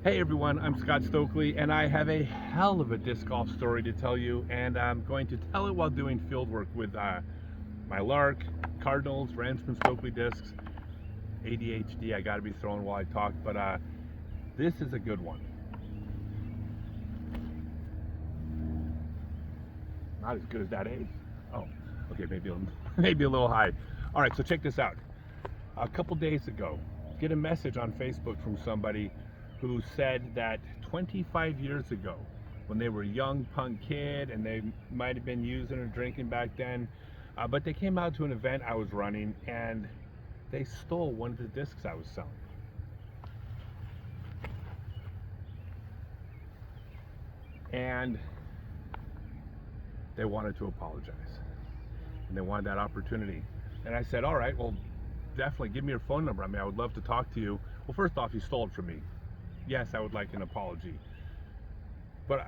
Hey everyone, I'm Scott Stokely, and I have a hell of a disc golf story to tell you, and I'm going to tell it while doing field work with my Lark, Cardinals, Ransman Stokely discs. ADHD, I gotta be throwing while I talk, but this is a good one. Not as good as that A. Oh, okay, maybe a little high. All right, so check this out. A couple days ago, get a message on Facebook from somebody who said that 25 years ago, when they were a young punk kid and they might have been using or drinking back then, but they came out to an event I was running and they stole one of the discs I was selling. And they wanted to apologize. And they wanted that opportunity. And I said, all right, well, definitely give me your phone number. I mean, I would love to talk to you. Well, first off, you stole it from me. Yes, I would like an apology. But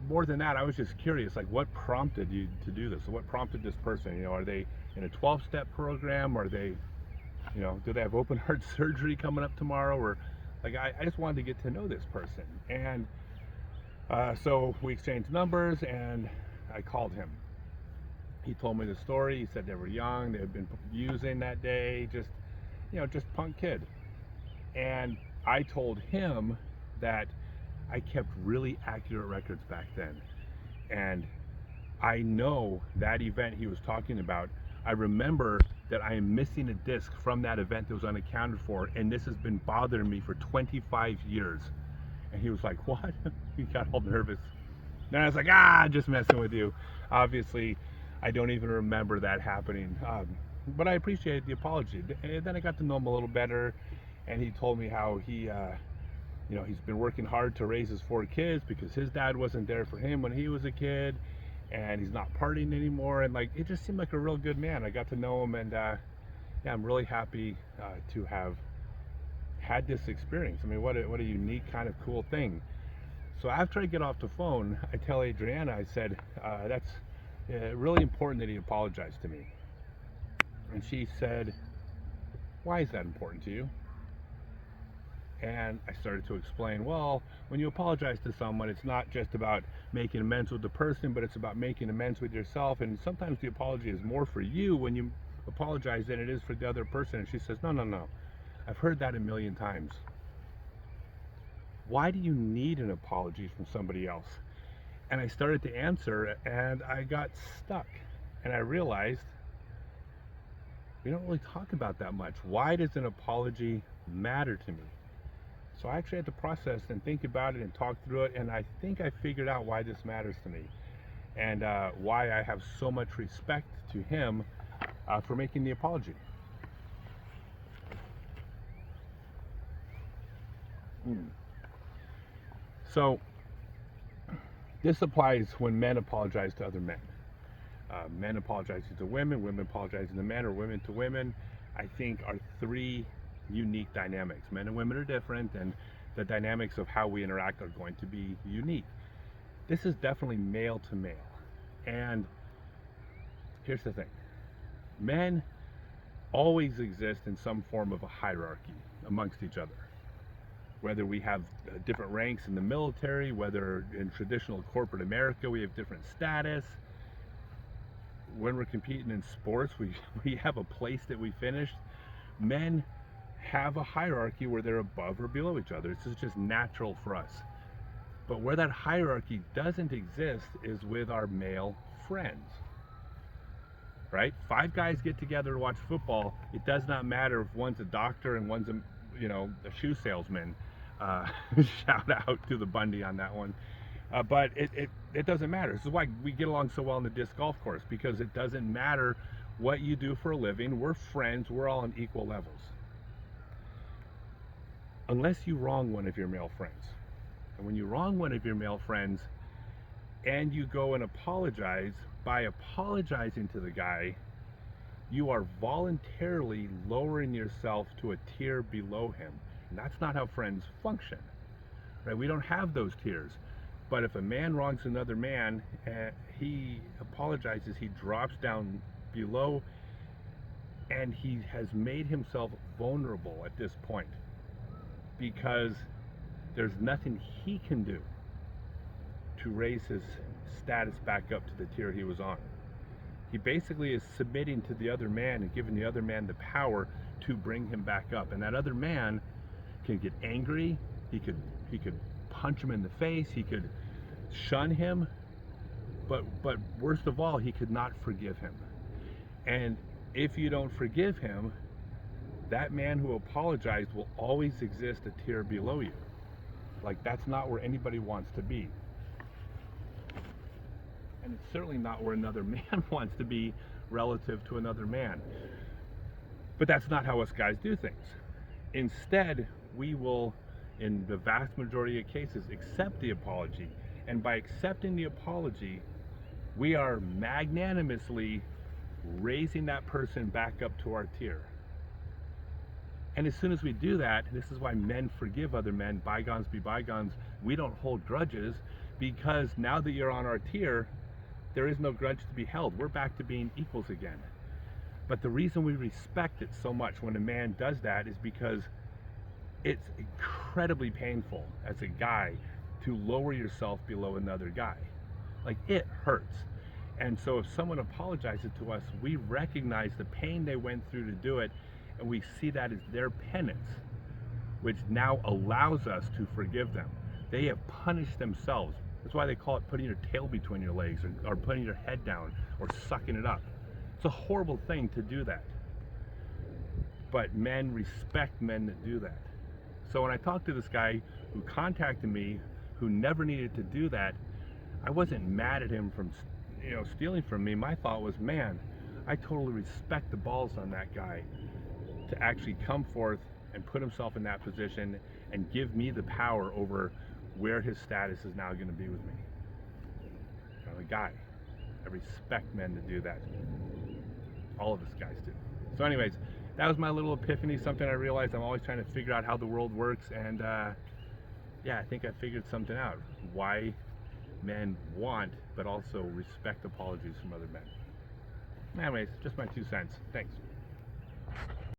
more than that, I was just curious, like what prompted you to do this? So what prompted this person? Are they in a 12-step program? Are they, do they have open heart surgery coming up tomorrow? Or like, I just wanted to get to know this person. And so we exchanged numbers and I called him. He told me the story. He said they were young, they had been using that day, just punk kid. And I told him that I kept really accurate records back then. And I know that event he was talking about. I remember that I am missing a disc from that event that was unaccounted for, and this has been bothering me for 25 years. And he was like, what? He got all nervous. And I was like, just messing with you. Obviously, I don't even remember that happening. But I appreciated the apology. And then I got to know him a little better, and he told me how he's been working hard to raise his 4 kids because his dad wasn't there for him when he was a kid, and he's not partying anymore. And like, it just seemed like a real good man. I got to know him, and yeah, I'm really happy to have had this experience. I mean, what a unique kind of cool thing. So after I get off the phone, I tell Adriana, I said, that's really important that he apologized to me. And she said, why is that important to you? And I started to explain, well, when you apologize to someone, it's not just about making amends with the person, but it's about making amends with yourself. And sometimes the apology is more for you when you apologize than it is for the other person. And she says, no. I've heard that a million times. Why do you need an apology from somebody else? And I started to answer, and I got stuck. And I realized we don't really talk about that much. Why does an apology matter to me? So I actually had to process and think about it and talk through it, and I think I figured out why this matters to me, and why I have so much respect to him for making the apology. So this applies when men apologize to other men. Men apologizing to women, women apologizing to men, or women to women, I think are 3 unique dynamics. Men and women are different, and the dynamics of how we interact are going to be unique. This is definitely male to male. And here's the thing. Men always exist in some form of a hierarchy amongst each other. Whether we have different ranks in the military, whether in traditional corporate America we have different status, when we're competing in sports, we have a place that we finished. Men have a hierarchy where they're above or below each other. This is just natural for us. But where that hierarchy doesn't exist is with our male friends. Right? 5 guys get together to watch football. It does not matter if one's a doctor and one's a shoe salesman. Shout out to the Bundy on that one. But it doesn't matter. This is why we get along so well in the disc golf course, because it doesn't matter what you do for a living. We're friends. We're all on equal levels. Unless you wrong one of your male friends. And when you wrong one of your male friends and you go and apologize, by apologizing to the guy, you are voluntarily lowering yourself to a tier below him. And that's not how friends function. Right? We don't have those tiers. But if a man wrongs another man, he apologizes, he drops down below, and he has made himself vulnerable at this point, because there's nothing he can do to raise his status back up to the tier he was on. He basically is submitting to the other man and giving the other man the power to bring him back up. And that other man can get angry, he could punch him in the face, he could shun him, but worst of all, he could not forgive him. And if you don't forgive him, that man who apologized will always exist a tier below you. Like, that's not where anybody wants to be. And it's certainly not where another man wants to be relative to another man. But that's not how us guys do things. Instead, we will, in the vast majority of cases, accept the apology. And by accepting the apology, we are magnanimously raising that person back up to our tier. And as soon as we do that, this is why men forgive other men, bygones be bygones, we don't hold grudges, because now that you're on our tier, there is no grudge to be held. We're back to being equals again. But the reason we respect it so much when a man does that is because it's incredibly painful as a guy to lower yourself below another guy. Like, it hurts. And so if someone apologizes to us, we recognize the pain they went through to do it, and we see that as their penance, which now allows us to forgive them. They have punished themselves. That's why they call it putting your tail between your legs, or putting your head down, or sucking it up. It's a horrible thing to do that. But men respect men that do that. So when I talked to this guy who contacted me, who never needed to do that, I wasn't mad at him from stealing from me. My thought was, man, I totally respect the balls on that guy to actually come forth and put himself in that position and give me the power over where his status is now going to be with me. I'm a guy. I respect men to do that. All of us guys do. So anyways, that was my little epiphany, something I realized. I'm always trying to figure out how the world works, and yeah, I think I figured something out. Why men want, but also respect apologies from other men. Anyways, just my 2 cents. Thanks.